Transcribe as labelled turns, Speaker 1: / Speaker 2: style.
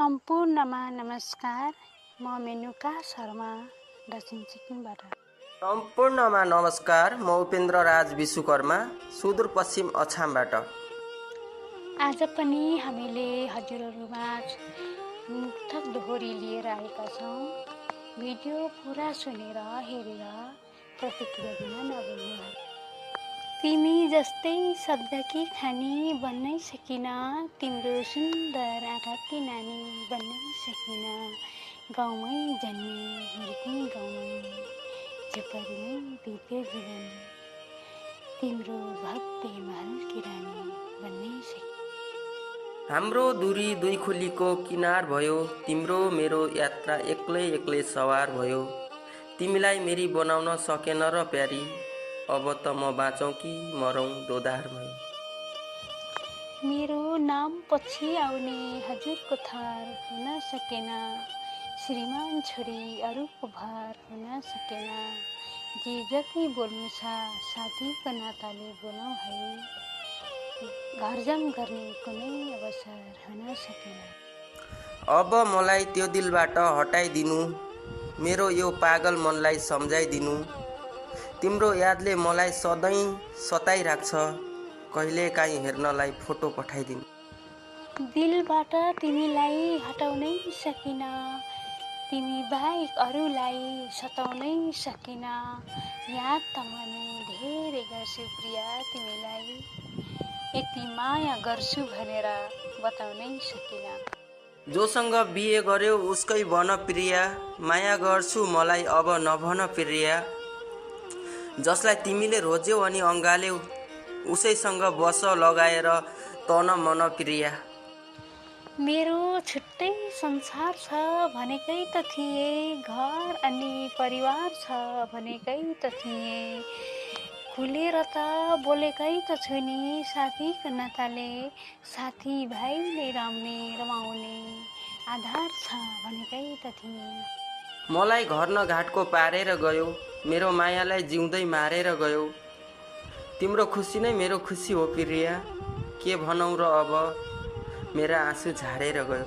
Speaker 1: सम्पूर्णमा नमस्कार। म मेनुका शर्मा दक्षिण सिक्किमबाट।
Speaker 2: सम्पूर्णमा नमस्कार। म उपेन्द्र राज विश्वकर्मा सुदूरपश्चिम अछामबाट।
Speaker 1: आज पनि हामीले हजुरहरूमाझ मुक्तक दोहोरी लिएर आएका छौँ। भिडियो पुरा सुनेर हेरेर प्रतिक्रिया दिन नभुल्नु। तिमी जस्तै शब्दकी खानी बन्नै सकिन, तिम्रो सुन्दर आँखाकी नानी बन्नै सकिन। गाउँमै जन्मे हुर्की गाउँमै, झुपडीमै बित्यो जीवन, तिम्रो भव्य महलकी रानी बन्नै सकिन।
Speaker 2: हाम्रो दूरी दुई खोलीको किनार भयो, तिम्रो मेरो यात्रा एक्लै एक्लै सवार भयो। तिमीलाई मेरी बनाउन सकेन र प्यारी, अब त म बाँचौँ कि मरौँ दोधार भयो।
Speaker 1: मेरो नाम पछि आउने हजुरको थर हुन सकेन, श्रीमान छोरी अरूको भर हुन सकेन। जे जति बोल्नु छ साथीको नाताले बोलौँ है, घरजम गर्ने कुनै अवसर हुन सकेन।
Speaker 2: अब मलाई त्यो दिलबाट हटाइदिनु, मेरो यो पागल मनलाई सम्झाइदिनु। तिम्रो यादले मलाई सधैँ सताइराख्छ, कहिलेकाहीँ हेर्नलाई फोटो पठाइदिनु।
Speaker 1: दिलबाट तिमीलाई हटाउनै सकिन, तिमी बाहेक अरूलाई सताउनै सकिन। याद त भने धेरै गर्छु प्रिया तिमीलाई, यति माया गर्छु भनेर बताउनै सकिन।
Speaker 2: जोसँग बिहे गर्यो उसकै भन प्रिया, माया गर्छु मलाई अब नभन प्रिया। जसलाई तिमीले रोज्यौ अनि अँगाल्यौ, उसैसँग बस लगाएर तन मन प्रिया।
Speaker 1: मेरो छुट्टै संसार छ भनेकै त थिए, घर अनि परिवार छ भनेकै त थिए। खुलेर त बोलेकै त छु नि साथीको नाताले, साथी भाइले रमाउने आधार छ भनेकै त थिए।
Speaker 2: मलाई घर न घाटको पारेर गयो, मेरो मायालाई जिउँदै मारेर गयो। तिम्रो खुसी नै मेरो खुसी हो प्रिया, के भनौँ र अब मेरा आँसु झारेर गयो।